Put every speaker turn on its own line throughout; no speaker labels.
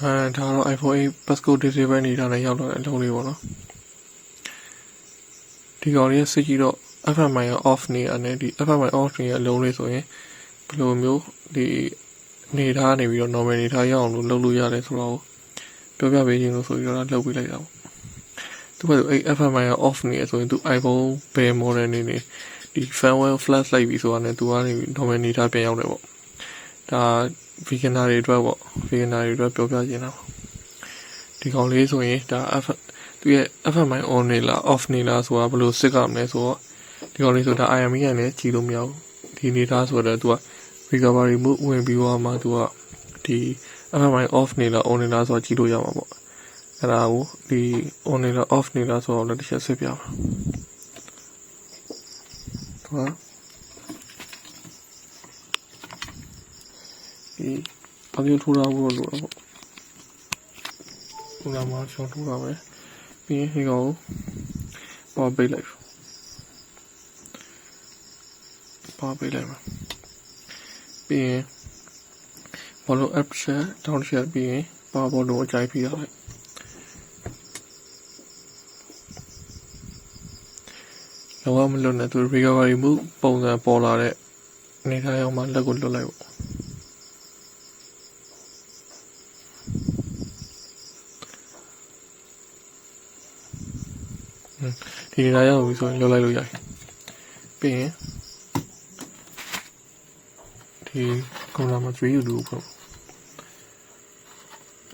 ဒါတော့ iPhone 8 passcode disable နေတာနဲ့ရောက်လာတဲ့အလုံးလေးပေါ့နော်ဒီကောင်လေးစစ်ကြည့်တော့ FMI off နေရတယ်ဒီ FMI off နေတဲ့အလုံးလေးဆိုရင်ဘယ်လိုမျိုးဒီနေထားနေပြီးတော့ normal နေထားရအောင်လို့လုပ်လို့ရတယ်ဆိုတော့ပြောပြပေးခြင်းလို့ဆိုပြီးတော့လုပ်ပေးလိုက်တာပေါ့သူကအဲ့ FMI off နေဆိုရင်သူ iPhone ဘယ် model နေဒီ firmware flash လိုက်ပြီးဆိုတာနဲ့သူကနေ normal နေထားပြန်ရောက်တယ်ပေါ့ဒါ beginner တွေအတွက်ပေါ့ beginner တွေအတွက်ပြောပြခြင်းတော့ဒီကောင်လေးဆိုရင်ဒါသူရဲ့ FMI on နေလား off နေလားဆိုတာဘယ်လိုစစ်ကြမလဲဆိုတော့ဒီကောင်လေးဆိုဒါ IMEI နဲ့ကြည့်လို့မရဘူးဒီနေသားဆိုတော့သူက recovery mode ဝင်ပြီးတော့မှသူကဒီ FMI off နေလား on နေလားဆိုတာကြည့်လို့ရမှာပေါ့အဲ့ဒါကိုဒီ on နေလား off နေလားဆိုတော့လည်းတစ်ချက်စစ်ပြပါဟုတ်ဒီအပြင်ထိုးတာဖို့လို့တော့ပေါ့ထိုးလာမှချောထိုးတာပဲပြီးရင်ဒီကောင်ပေါ်ပေးလိုက်ပေါ်ပေးလိုက်မှာပြီးရင်ဘောလုံး app share down share ပြီးရင်ပါဘောလုံးအကြိုက်ပြီးရလိုက်လောကမလွတ်နဲ့သူ recovery move ပုံစံပေါ်လာတဲ့အနေထားရောက်မှလက်ကိုလွတ်လိုက်ပေါ့ဒီနေရာရောက်ပြီဆိုရင်လွတ်လိုက်လို့ရတယ်ပြီးရင်ဒီကွန်လာမှာ3ယူလို့ပေါ့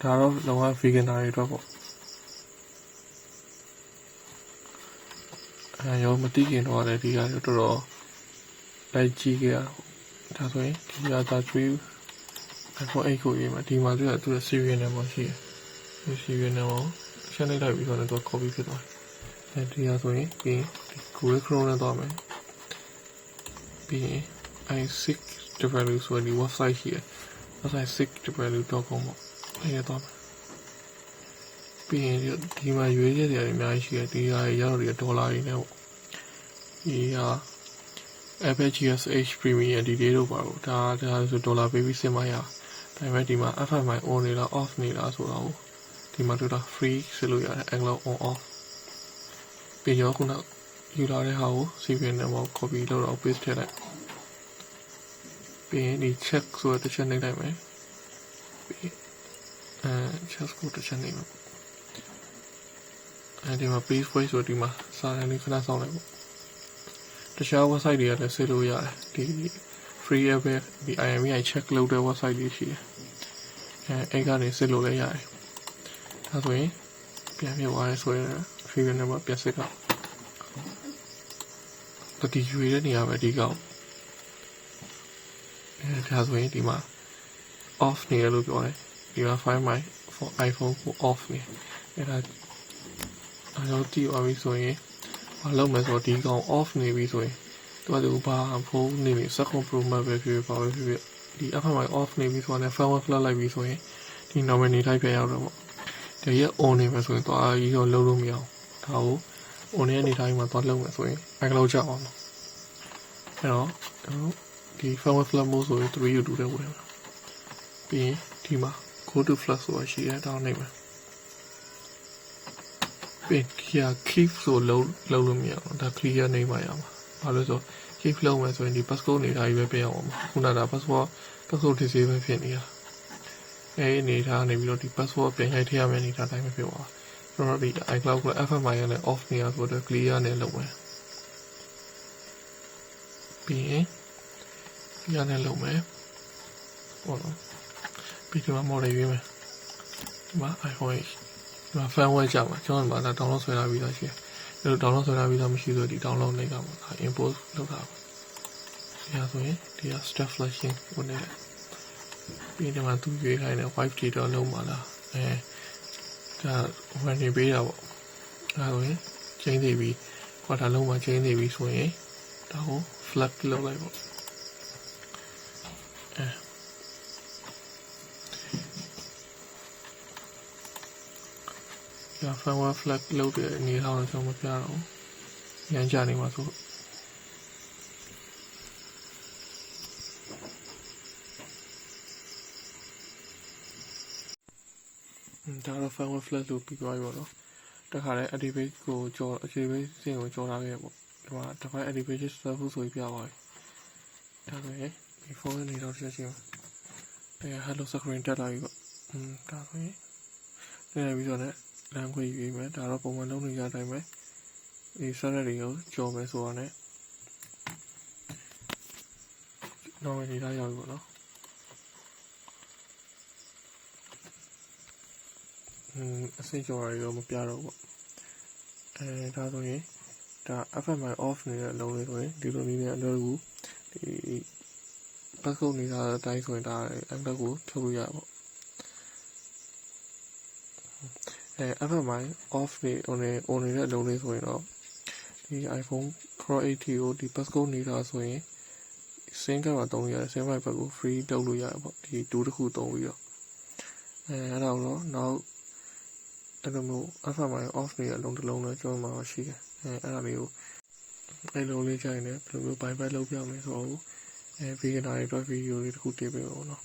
ဒါတော့လောက beginner တွေအတွက်ပေါ့ရောမသိခင်တော့လည်းဒီကတော်တော်လိုက်ကြည့်ခဲ့ရဒါဆိုရင်ဒီကသာ3 iPhone 8ကိုရေးမှာဒီမှာသူက serial number ရှိတယ်ဒီ serial number ရှင်းလိုက်ပြီးတော့လည်းသူ copy ဖြစ်သွားတယ်ဒီဟာဆိုရင်ပြီးဒီ Google Chrome နဲ့သွားမယ်ပြီးရင် i6 develop ဆိုတဲ့ website ရှိတယ် website 6develop.com ပေါ့အဲ့ဒါသွားမယ်ပြီးရင်ဒီမှာရွေးချက်တွေအများကြီးရှိတယ်ဒီဟာရောက်တော့ဒေါ်လာတွေနဲ့ပေါ့ဒီဟာ Apple GSH Premium ဒီလေးတော့ပါတော့ဒါဆိုဒေါ်လာပေးပြီးစစ်မှရဒါပေမဲ့ဒီမှာ FMI on နေလား off နေလားဆိုတော့ဒီမှာတို့တာ free စစ်လို့ရတယ် angle on off ပြီးတော့ခုနယူလာတဲ့ဟာကို CVN နဲ့ပေါ့ copy လုပ်တော့ paste ထည့်လိုက်ပြီးရင်ဒီ check ဆိုတဲ့တစ်ချက်နှိပ်လိုက်မယ်ပြီးcheck ကိုတစ်ချက်နှိပ်မယ်ဒီမှာ page voice ဆိုဒီမှာစာရင်းလေးခဏစောင့်လိုက်ပေါ့တခြား website တွေကလည်းစစ်လို့ရတယ်ဒီ free app ဒီ IMEI check လုပ်တဲ့ website တွေရှိတယ်အဲ့ကနေစစ်လို့လည်းရတယ်ဒါဆိုရင်ပြန်ပြသွားရဲဆိုရင် free နဲ့မှပြန်စစ်တော့ဒီရွေတဲ့နေရာပဲဒီကောင်ဒါဆိုရင်ဒီမှာ off နေရလို့ပြောတယ်ဒီမှာ find my for iPhone ကို off နေအဲ့ဒါအဲ့တော့တီအော်ပြီးဆိုရင်မလုပ်မယ်ဆိုတော့ဒီကောင် off နေပြီဆိုရင်သူဘာဖုန်းနေပြီ second pro max ပဲဖြစ်ပါပဲဖြစ်ဒီ FMI off နေပြီဆိုတော့ firmware flash လိုက်ပြီဆိုရင်ဒီ normal နေထိုက်ပြန်ရောက်တော့ပေါ့ဒီရက် on နေမယ်ဆိုရင်တော့အကြီးတော့လုံးလို့မရအောင်ဒါကို on နေနေထိုင်မှာတော့လုံးမယ်ဆိုရင် iCloud ကြောက်အောင်အဲ့တော့ဒီ firmware flash mode ဆိုရင်3 U2 တဲ့ဝင်ပြီးရင်ဒီမှာ go to flash ဆိုတာရှိတယ်တောင်းနေမယ်ပြီးkia keep ဆိုလုံးလို့မရအောင်ဒါ clear နေမှရမှာဘာလို့ဆို keep လုံးမယ်ဆိုရင်ဒီ passcode နေတာကြီးပဲပြရအောင်ပါခုနက passcode disable ဖြစ်နေတာအဲ့အနေထားနေပြီးတော့ဒီ password ပြန်ရိုက်ထည့်ရမယ့်အနေထားတိုင်းပဲဖြစ်သွားဆိုတော့ဒီ iCloud က FMI နဲ့ off နေရဆိုတော့ clear နဲ့လုပ်မယ်ပြီးရင် clear နဲ့လုပ်မယ်ဟုတ်တော့ပြီးဒီမှာ model ရွေးမယ်ဒီမှာ iPhone ဒီမှာ firmware ကြောက်မှာကျွန်တော်ဒီမှာ download ဆွဲထားပြီးသားရှိတယ်အဲ့လို download ဆွဲထားပြီးသားမရှိဆိုဒီ download လိုက်ကမှာ import လုပ်တာပါဒီဟာဆိုရင်ဒီက step flashing ဝင်နေတယ်ပြီးတော့မှသူရွေးခိုင်းတယ် wipe data လုံးပါလားဒါဝင်နေပေးတာပေါ့ဒါဆိုရင်ချိန်နေပြီခွာတာလုံးမှာချိန်နေပြီဆိုရင်ဒါကို flag လုပ်လိုက်ပေါ့ဒါ firmware flag လုပ်တဲ့အနေထားတော့ကျွန်တော်မပြတော့ရမ်းကြနေမှာဆို ဒါတော့ firmware flash လို့ပြီးသွားပြီပေါ့နော်တခါလဲ activate ကိုကြော် activate စင်ကိုကြော်ထားခဲ့ပေါ့ဒီမှာ device activation successful ဆိုပြီးပြသွားပြီဒါဆိုရင်ဒီဖုန်းနေတော့ချက်ချင်းhello screen တက်လာပြီပေါ့ဒါဆိုရင်နေပြီးတော့လည်းလမ်းခွေရွေးမယ်ဒါတော့ပုံမှန်လုံးနေကြတိုင်းပဲဒီ server တွေကိုကြော်မယ်ဆိုတော့ねနောက်ဝင်နေတာရောက်ပြီပေါ့နော်အစိတ်ကြော်ရရောမပြတော့ဘူးဒါဆိုရင်ဒါ FMI off နေတဲ့အလုံးလေးဆိုရင်ဒီလိုနည်းနဲ့အလုပ်ကိုဒီ passcode နေတာအတိုင်းဆိုရင်ဒါအလုပ်ကိုဖြုတ်လို့ရပါပေါ့FMI off နေ on နေတဲ့အလုံးလေးဆိုရင်တော့ဒီ iPhone Pro 8T ကိုဒီ passcode နေတာဆိုရင်စင်ကမှာတုံးရတယ်စင်ဖိုက်ဘက်ကို free လုပ်လို့ရပါပေါ့ဒီ2တစ်ခုတုံးပြီးတော့အဲ့ဒါတော့နောက်အဲ့လိုမျိုး FMI off နေတဲ့အလုံးတစ်လုံးလည်းကျွန်တော်မှာရှိတယ်အဲ့ဒါလေးကိုအဲ့လိုလေးကြိုင်နေဘယ်လိုမျိုး bypass လုပ်ပြမယ်ဆိုတော့beginner တွေအတွက် video လေးတစ်ခုတင်ပေးပါဦးနော်